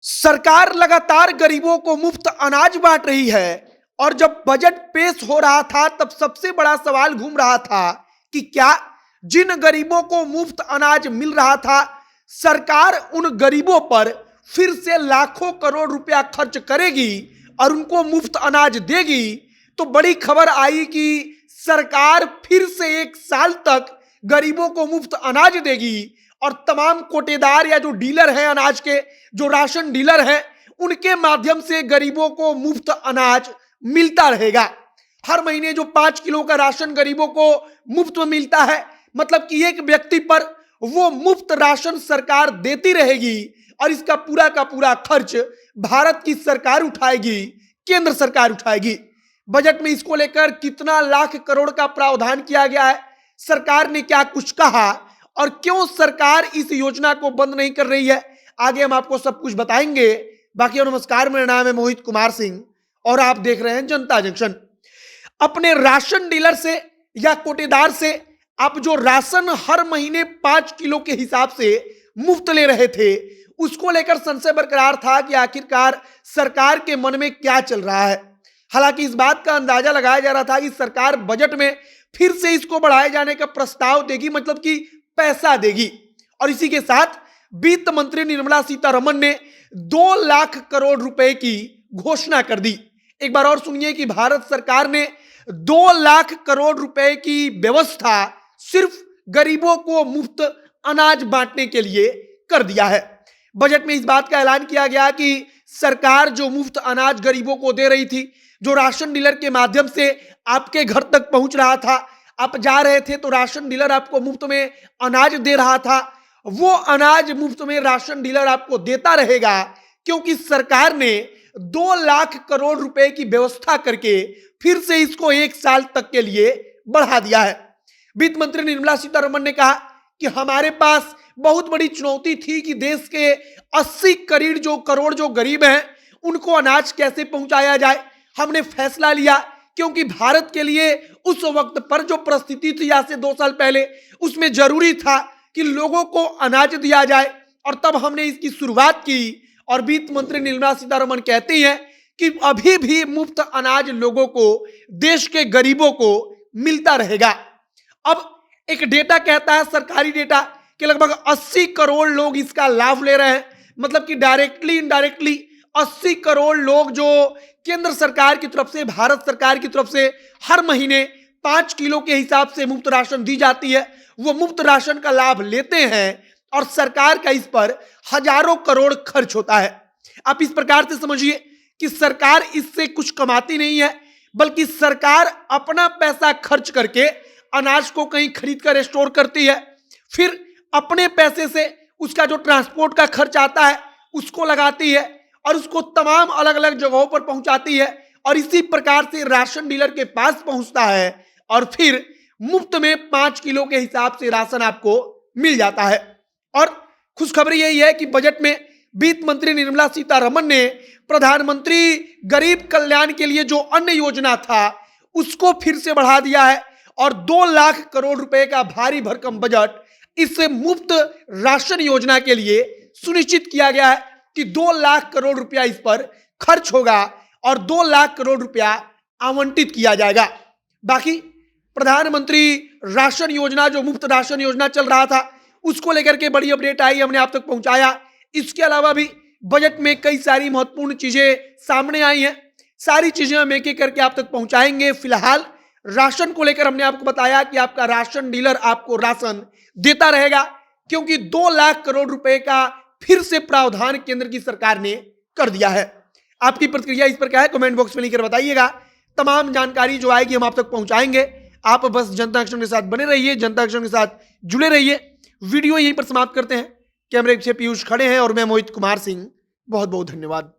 सरकार लगातार गरीबों को मुफ्त अनाज बांट रही है और जब बजट पेश हो रहा था तब सबसे बड़ा सवाल घूम रहा था कि क्या जिन गरीबों को मुफ्त अनाज मिल रहा था सरकार उन गरीबों पर फिर से लाखों करोड़ रुपया खर्च करेगी और उनको मुफ्त अनाज देगी। तो बड़ी खबर आई कि सरकार फिर से 1 साल तक गरीबों को मुफ्त अनाज देगी और तमाम कोटेदार या जो डीलर हैं अनाज के, जो राशन डीलर हैं, उनके माध्यम से गरीबों को मुफ्त अनाज मिलता रहेगा। हर महीने जो 5 किलो का राशन गरीबों को मुफ्त में मिलता है, मतलब कि एक व्यक्ति पर वो मुफ्त राशन सरकार देती रहेगी और इसका पूरा का पूरा खर्च भारत की सरकार उठाएगी, केंद्र सरकार उठाएगी। बजट में इसको लेकर कितना लाख करोड़ का प्रावधान किया गया है, सरकार ने क्या कुछ कहा और क्यों सरकार इस योजना को बंद नहीं कर रही है, आगे हम आपको सब कुछ बताएंगे। बाकी नमस्कार, मेरा नाम है मोहित कुमार सिंह और आप देख रहे हैं जनता जंक्शन। अपने राशन डीलर से या कोटेदार से आप जो राशन हर महीने 5 किलो के हिसाब से मुफ्त ले रहे थे, उसको लेकर संशय बरकरार था कि आखिरकार सरकार के मन में क्या चल रहा है। हालांकि इस बात का अंदाजा लगाया जा रहा था कि सरकार बजट में फिर से इसको बढ़ाए जाने का प्रस्ताव देगी, मतलब कि पैसा देगी। और इसी के साथ वित्त मंत्री निर्मला सीतारमण ने 2 लाख करोड़ रुपए की घोषणा कर दी। एक बार और सुनिए कि भारत सरकार ने 2 लाख करोड़ रुपए की व्यवस्था सिर्फ गरीबों को मुफ्त अनाज बांटने के लिए कर दिया है। बजट में इस बात का ऐलान किया गया कि सरकार जो मुफ्त अनाज गरीबों को दे रही थी, जो राशन डीलर के माध्यम से आपके घर तक पहुंच रहा था, आप जा रहे थे तो राशन डीलर आपको मुफ्त में अनाज दे रहा था, वो अनाज मुफ्त में राशन डीलर आपको देता रहेगा, क्योंकि सरकार ने 2 लाख करोड़ रुपए की व्यवस्था करके फिर से इसको 1 साल तक के लिए बढ़ा दिया है। वित्त मंत्री निर्मला सीतारमण ने कहा कि हमारे पास बहुत बड़ी चुनौती थी कि देश के 80 करोड़ जो गरीब हैं उनको अनाज कैसे पहुंचाया जाए। हमने फैसला लिया क्योंकि भारत के लिए उस वक्त पर जो परिस्थिति थी आज से 2 साल पहले, उसमें जरूरी था कि लोगों को अनाज दिया जाए और तब हमने इसकी शुरुआत की। और वित्त मंत्री निर्मला सीतारमण कहती हैं कि अभी भी मुफ्त अनाज लोगों को, देश के गरीबों को मिलता रहेगा। अब एक डेटा कहता है, सरकारी डेटा, कि लगभग 80 करोड़ लोग इसका लाभ ले रहे हैं, मतलब कि डायरेक्टली इनडायरेक्टली 80 करोड़ लोग जो केंद्र सरकार की तरफ से, भारत सरकार की तरफ से हर महीने 5 किलो के हिसाब से मुफ्त राशन दी जाती है, वो मुफ्त राशन का लाभ लेते हैं और सरकार का इस पर हजारों करोड़ खर्च होता है। आप इस प्रकार से समझिए कि सरकार इससे कुछ कमाती नहीं है, बल्कि सरकार अपना पैसा खर्च करके अनाज को कहीं खरीद कर स्टोर करती है, फिर अपने पैसे से उसका जो ट्रांसपोर्ट का खर्च आता है उसको लगाती है और उसको तमाम अलग अलग जगहों पर पहुंचाती है और इसी प्रकार से राशन डीलर के पास पहुंचता है और फिर मुफ्त में 5 किलो के हिसाब से राशन आपको मिल जाता है। और खुशखबरी यही है कि बजट में वित्त मंत्री निर्मला सीतारमण ने प्रधानमंत्री गरीब कल्याण के लिए जो अन्य योजना था उसको फिर से बढ़ा दिया है और 2 लाख करोड़ रुपए का भारी भरकम बजट इस मुफ्त राशन योजना के लिए सुनिश्चित किया गया है कि 2 लाख करोड़ रुपया इस पर खर्च होगा और 2 लाख करोड़ रुपया आवंटित किया जाएगा। बाकी प्रधानमंत्री राशन योजना, जो मुफ्त राशन योजना चल रहा था, उसको लेकर के बड़ी अपडेट आई, हमने आप तक पहुंचाया। इसके अलावा भी बजट में कई सारी महत्वपूर्ण चीजें सामने आई हैं, सारी चीजें हम एक एक करके आप तक पहुंचाएंगे। फिलहाल राशन को लेकर हमने आपको बताया कि आपका राशन डीलर आपको राशन देता रहेगा, क्योंकि 2 लाख करोड़ रुपए का फिर से प्रावधान केंद्र की सरकार ने कर दिया है। आपकी प्रतिक्रिया इस पर क्या है, कमेंट बॉक्स में लिखकर बताइएगा। तमाम जानकारी जो आएगी हम आप तक पहुंचाएंगे। आप बस जनता एक्शन के साथ बने रहिए, जनता एक्शन के साथ जुड़े रहिए। वीडियो यहीं पर समाप्त करते हैं। कैमरे पीछे पीयूष खड़े हैं और मैं मोहित कुमार सिंह। बहुत बहुत धन्यवाद।